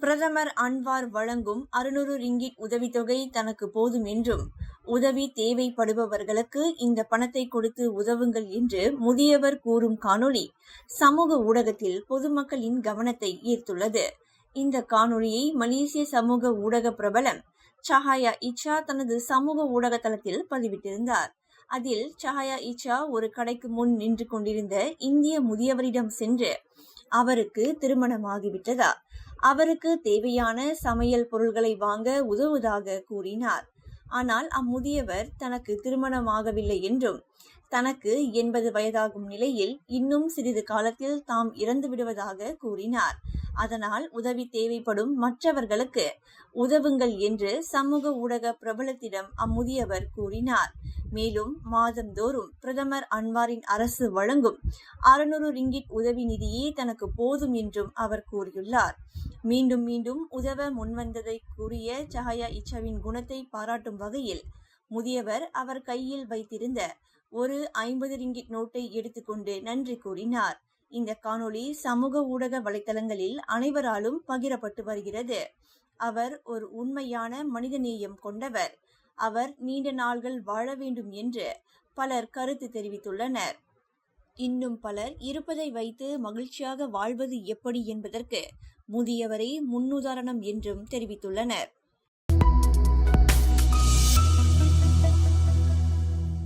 பிரதமர் அன்வார் வழங்கும் 600 ரிங்கிட் உதவித்தொகை தனக்கு போதும் என்றும், உதவி தேவைப்படுபவர்களுக்கு இந்த பணத்தை கொடுத்து உதவுங்கள் என்று முதியவர் கூறும் காணொளி சமூக ஊடகத்தில் பொதுமக்களின் கவனத்தை ஈர்த்துள்ளது. இந்த காணொளியை மலேசிய சமூக ஊடக பிரபலம் சஹாயா இச்சா தனது சமூக ஊடக தளத்தில் பதிவிட்டிருந்தார். அதில் சஹாயா இச்சா ஒரு கடைக்கு முன் நின்று கொண்டிருந்த இந்திய முதியவரிடம் சென்று அவருக்கு திருமணமாகிவிட்டதா, அவருக்கு தேவையான சமையல் பொருட்களை வாங்க உதவுவதாக கூறினார். ஆனால் அம்முதியவர் தனக்கு திருமணமாகவில்லை என்றும், தனக்கு 80 வயதாகும் நிலையில் இன்னும் சிறிது காலத்தில் தாம் இறந்து விடுவதாக கூறினார். அதனால் உதவி தேவைப்படும் மற்றவர்களுக்கு உதவுங்கள் என்று சமூக ஊடக பிரபலத்திடம் அம்முதியவர் கூறினார். மேலும் மாதந்தோறும் பிரதமர் அன்வாரின் அரசு வழங்கும் 600 ரிங்கிட் உதவி நிதியே தனக்கு போதும் என்றும் அவர் கூறியுள்ளார். மீண்டும் மீண்டும் உதவ முன்வந்ததை கூறிய சஹாயா இச்சாவின் குணத்தை பாராட்டும் வகையில் முதியவர் அவர் கையில் வைத்திருந்த ஒரு 50 ரிங்கிட் நோட்டை எடுத்துக்கொண்டு நன்றி கூறினார். இந்த காணொளி சமூக ஊடக வலைத்தளங்களில் அனைவராலும் பகிரப்பட்டு வருகிறது. அவர் ஒரு உண்மையான மனிதநேயம் கொண்டவர். அவர் நீண்ட நாள்கள் வாழ வேண்டும் என்று பலர் கருத்து தெரிவித்துள்ளனர். இன்னும் பலர் இருப்பதை வைத்து மகிழ்ச்சியாக வாழ்வது எப்படி என்பதற்கு முதியவரை முன்னுதாரணம் என்றும் தெரிவித்துள்ளனர்.